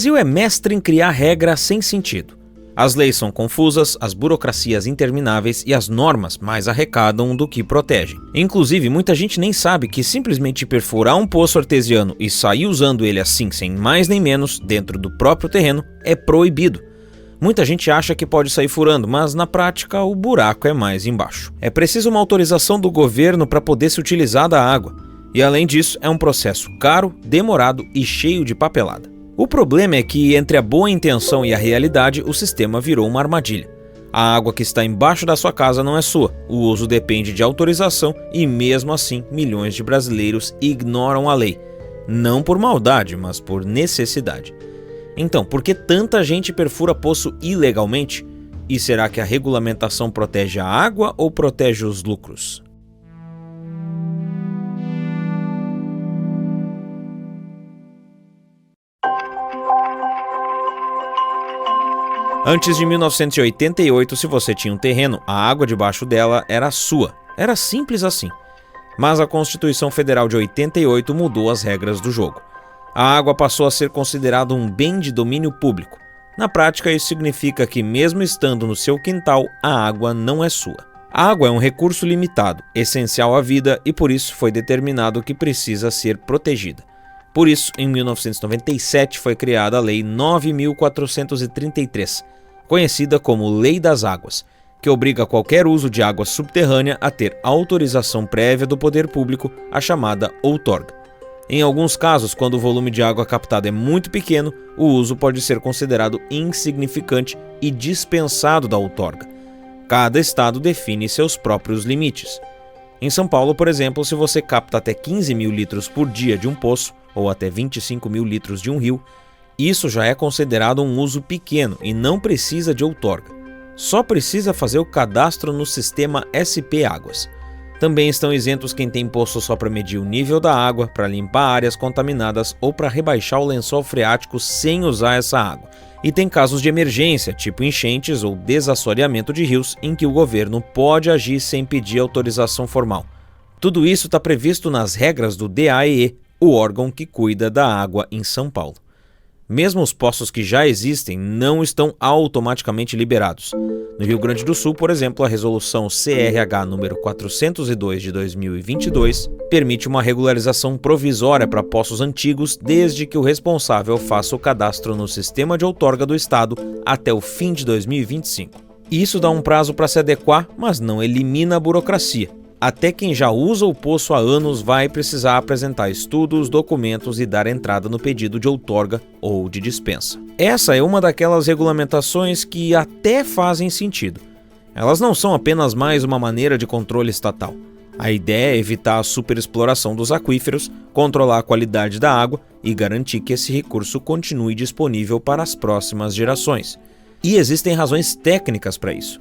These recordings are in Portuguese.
Brasil é mestre em criar regras sem sentido. As leis são confusas, as burocracias intermináveis e as normas mais arrecadam do que protegem. Inclusive, muita gente nem sabe que simplesmente perfurar um poço artesiano e sair usando ele assim, sem mais nem menos, dentro do próprio terreno, é proibido. Muita gente acha que pode sair furando, mas na prática o buraco é mais embaixo. É preciso uma autorização do governo para poder se utilizar da água. E além disso, é um processo caro, demorado e cheio de papelada. O problema é que, entre a boa intenção e a realidade, o sistema virou uma armadilha. A água que está embaixo da sua casa não é sua, o uso depende de autorização e, mesmo assim, milhões de brasileiros ignoram a lei. Não por maldade, mas por necessidade. Então, por que tanta gente perfura poço ilegalmente? E será que a regulamentação protege a água ou protege os lucros? Antes de 1988, se você tinha um terreno, a água debaixo dela era sua. Era simples assim. Mas a Constituição Federal de 88 mudou as regras do jogo. A água passou a ser considerada um bem de domínio público. Na prática, isso significa que, mesmo estando no seu quintal, a água não é sua. A água é um recurso limitado, essencial à vida e por isso foi determinado que precisa ser protegida. Por isso, em 1997 foi criada a Lei 9.433, conhecida como Lei das Águas, que obriga qualquer uso de água subterrânea a ter autorização prévia do poder público, a chamada outorga. Em alguns casos, quando o volume de água captada é muito pequeno, o uso pode ser considerado insignificante e dispensado da outorga. Cada estado define seus próprios limites. Em São Paulo, por exemplo, se você capta até 15 mil litros por dia de um poço, ou até 25 mil litros de um rio, isso já é considerado um uso pequeno e não precisa de outorga. Só precisa fazer o cadastro no sistema SP Águas. Também estão isentos quem tem poço só para medir o nível da água, para limpar áreas contaminadas ou para rebaixar o lençol freático sem usar essa água. E tem casos de emergência, tipo enchentes ou desassoreamento de rios, em que o governo pode agir sem pedir autorização formal. Tudo isso está previsto nas regras do DAEE, o órgão que cuida da água em São Paulo. Mesmo os poços que já existem não estão automaticamente liberados. No Rio Grande do Sul, por exemplo, a resolução CRH número 402 de 2022 permite uma regularização provisória para poços antigos desde que o responsável faça o cadastro no sistema de outorga do estado até o fim de 2025. Isso dá um prazo para se adequar, mas não elimina a burocracia. Até quem já usa o poço há anos vai precisar apresentar estudos, documentos e dar entrada no pedido de outorga ou de dispensa. Essa é uma daquelas regulamentações que até fazem sentido. Elas não são apenas mais uma maneira de controle estatal. A ideia é evitar a superexploração dos aquíferos, controlar a qualidade da água e garantir que esse recurso continue disponível para as próximas gerações. E existem razões técnicas para isso.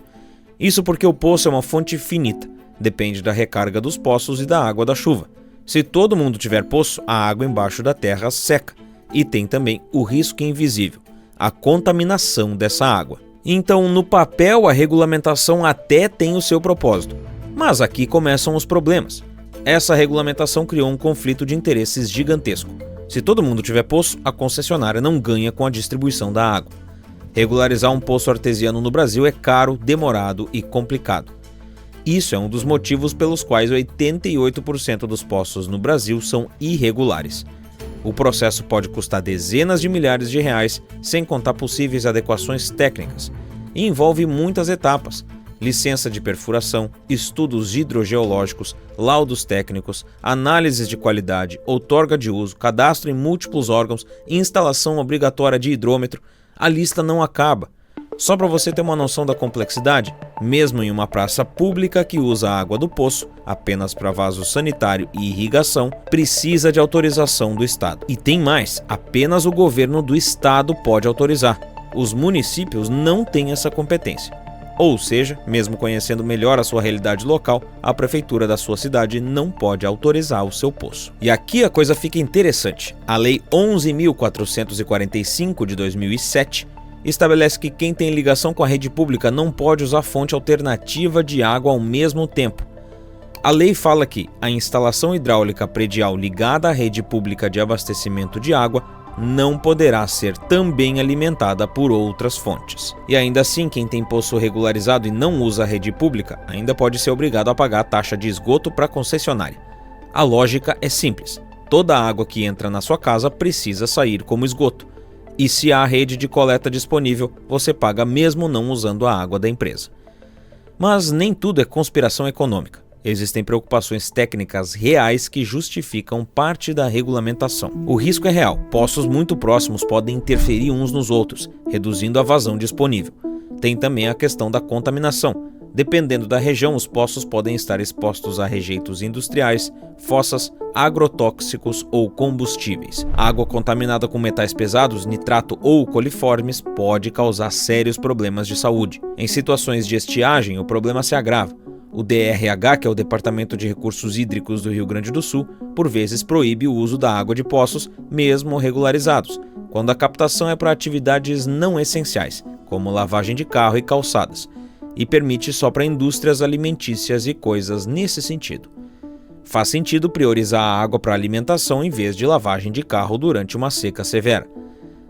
Isso porque o poço é uma fonte finita. Depende da recarga dos poços e da água da chuva. Se todo mundo tiver poço, a água embaixo da terra seca. E tem também o risco invisível, a contaminação dessa água. Então, no papel, a regulamentação até tem o seu propósito. Mas aqui começam os problemas. Essa regulamentação criou um conflito de interesses gigantesco. Se todo mundo tiver poço, a concessionária não ganha com a distribuição da água. Regularizar um poço artesiano no Brasil é caro, demorado e complicado. Isso é um dos motivos pelos quais 88% dos poços no Brasil são irregulares. O processo pode custar dezenas de milhares de reais, sem contar possíveis adequações técnicas, e envolve muitas etapas: licença de perfuração, estudos hidrogeológicos, laudos técnicos, análises de qualidade, outorga de uso, cadastro em múltiplos órgãos, instalação obrigatória de hidrômetro. A lista não acaba. Só para você ter uma noção da complexidade, mesmo em uma praça pública que usa a água do poço apenas para vaso sanitário e irrigação, precisa de autorização do Estado. E tem mais, apenas o governo do Estado pode autorizar. Os municípios não têm essa competência. Ou seja, mesmo conhecendo melhor a sua realidade local, a prefeitura da sua cidade não pode autorizar o seu poço. E aqui a coisa fica interessante. A Lei 11.445 de 2007 estabelece que quem tem ligação com a rede pública não pode usar fonte alternativa de água ao mesmo tempo. A lei fala que a instalação hidráulica predial ligada à rede pública de abastecimento de água não poderá ser também alimentada por outras fontes. E ainda assim, quem tem poço regularizado e não usa a rede pública ainda pode ser obrigado a pagar a taxa de esgoto para a concessionária. A lógica é simples: toda a água que entra na sua casa precisa sair como esgoto. E se há rede de coleta disponível, você paga mesmo não usando a água da empresa. Mas nem tudo é conspiração econômica. Existem preocupações técnicas reais que justificam parte da regulamentação. O risco é real. Poços muito próximos podem interferir uns nos outros, reduzindo a vazão disponível. Tem também a questão da contaminação. Dependendo da região, os poços podem estar expostos a rejeitos industriais, fossas, agrotóxicos ou combustíveis. A água contaminada com metais pesados, nitrato ou coliformes pode causar sérios problemas de saúde. Em situações de estiagem, o problema se agrava. O DRH, que é o Departamento de Recursos Hídricos do Rio Grande do Sul, por vezes proíbe o uso da água de poços, mesmo regularizados, quando a captação é para atividades não essenciais, como lavagem de carro e calçadas, e permite só para indústrias alimentícias e coisas nesse sentido. Faz sentido priorizar a água para alimentação em vez de lavagem de carro durante uma seca severa.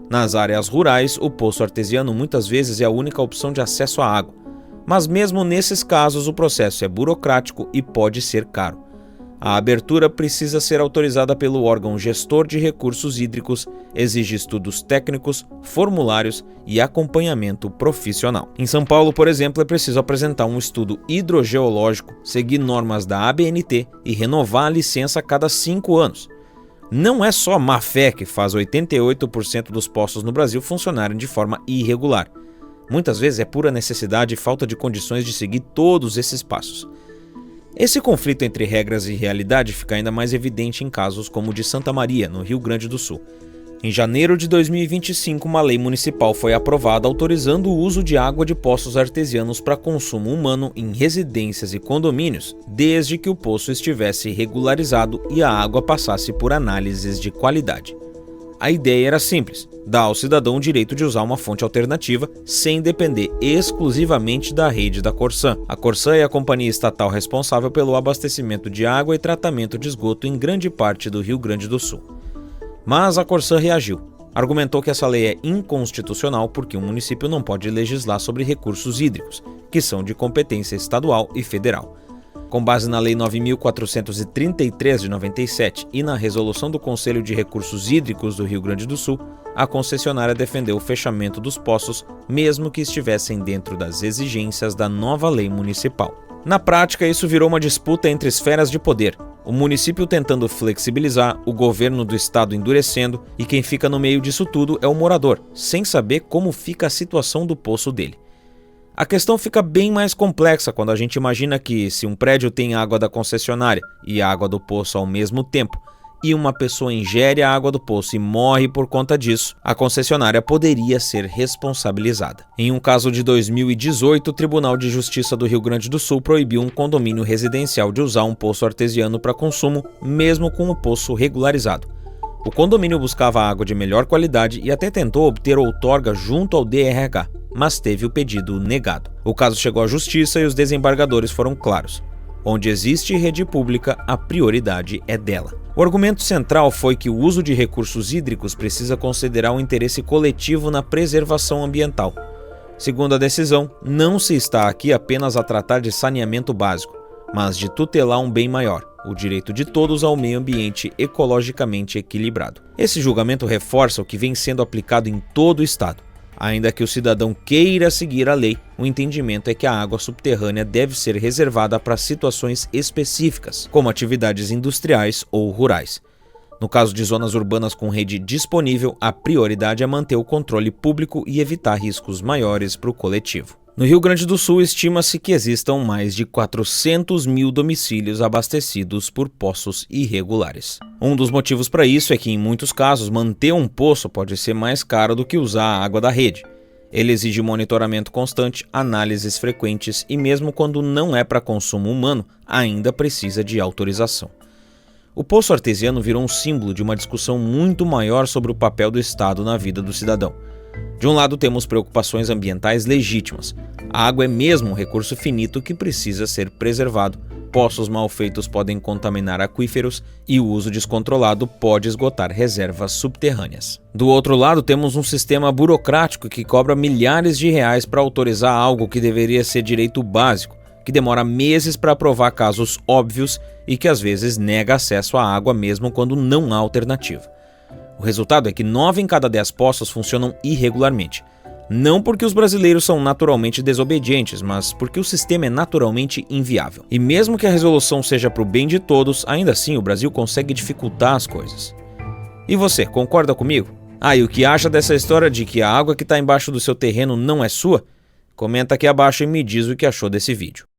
Nas áreas rurais, o poço artesiano muitas vezes é a única opção de acesso à água, mas mesmo nesses casos o processo é burocrático e pode ser caro. A abertura precisa ser autorizada pelo órgão gestor de recursos hídricos, exige estudos técnicos, formulários e acompanhamento profissional. Em São Paulo, por exemplo, é preciso apresentar um estudo hidrogeológico, seguir normas da ABNT e renovar a licença a cada 5 anos. Não é só a má fé que faz 88% dos poços no Brasil funcionarem de forma irregular. Muitas vezes é pura necessidade e falta de condições de seguir todos esses passos. Esse conflito entre regras e realidade fica ainda mais evidente em casos como o de Santa Maria, no Rio Grande do Sul. Em janeiro de 2025, uma lei municipal foi aprovada autorizando o uso de água de poços artesianos para consumo humano em residências e condomínios, desde que o poço estivesse regularizado e a água passasse por análises de qualidade. A ideia era simples: dar ao cidadão o direito de usar uma fonte alternativa sem depender exclusivamente da rede da Corsan. A Corsan é a companhia estatal responsável pelo abastecimento de água e tratamento de esgoto em grande parte do Rio Grande do Sul. Mas a Corsan reagiu. Argumentou que essa lei é inconstitucional porque o município não pode legislar sobre recursos hídricos, que são de competência estadual e federal. Com base na Lei 9.433 de 97 e na resolução do Conselho de Recursos Hídricos do Rio Grande do Sul, a concessionária defendeu o fechamento dos poços, mesmo que estivessem dentro das exigências da nova lei municipal. Na prática, isso virou uma disputa entre esferas de poder, o município tentando flexibilizar, o governo do estado endurecendo, e quem fica no meio disso tudo é o morador, sem saber como fica a situação do poço dele. A questão fica bem mais complexa quando a gente imagina que, se um prédio tem água da concessionária e água do poço ao mesmo tempo, e uma pessoa ingere a água do poço e morre por conta disso, a concessionária poderia ser responsabilizada. Em um caso de 2018, o Tribunal de Justiça do Rio Grande do Sul proibiu um condomínio residencial de usar um poço artesiano para consumo, mesmo com o poço regularizado. O condomínio buscava água de melhor qualidade e até tentou obter outorga junto ao DRH, mas teve o pedido negado. O caso chegou à justiça e os desembargadores foram claros: onde existe rede pública, a prioridade é dela. O argumento central foi que o uso de recursos hídricos precisa considerar o interesse coletivo na preservação ambiental. Segundo a decisão, não se está aqui apenas a tratar de saneamento básico, mas de tutelar um bem maior, o direito de todos ao meio ambiente ecologicamente equilibrado. Esse julgamento reforça o que vem sendo aplicado em todo o estado. Ainda que o cidadão queira seguir a lei, o entendimento é que a água subterrânea deve ser reservada para situações específicas, como atividades industriais ou rurais. No caso de zonas urbanas com rede disponível, a prioridade é manter o controle público e evitar riscos maiores para o coletivo. No Rio Grande do Sul, estima-se que existam mais de 400 mil domicílios abastecidos por poços irregulares. Um dos motivos para isso é que, em muitos casos, manter um poço pode ser mais caro do que usar a água da rede. Ele exige monitoramento constante, análises frequentes e, mesmo quando não é para consumo humano, ainda precisa de autorização. O poço artesiano virou um símbolo de uma discussão muito maior sobre o papel do Estado na vida do cidadão. De um lado, temos preocupações ambientais legítimas. A água é mesmo um recurso finito que precisa ser preservado, poços mal feitos podem contaminar aquíferos e o uso descontrolado pode esgotar reservas subterrâneas. Do outro lado, temos um sistema burocrático que cobra milhares de reais para autorizar algo que deveria ser direito básico, que demora meses para aprovar casos óbvios e que às vezes nega acesso à água mesmo quando não há alternativa. O resultado é que 9 em cada 10 poços funcionam irregularmente. Não porque os brasileiros são naturalmente desobedientes, mas porque o sistema é naturalmente inviável. E mesmo que a resolução seja para o bem de todos, ainda assim o Brasil consegue dificultar as coisas. E você, concorda comigo? E o que acha dessa história de que a água que está embaixo do seu terreno não é sua? Comenta aqui abaixo e me diz o que achou desse vídeo.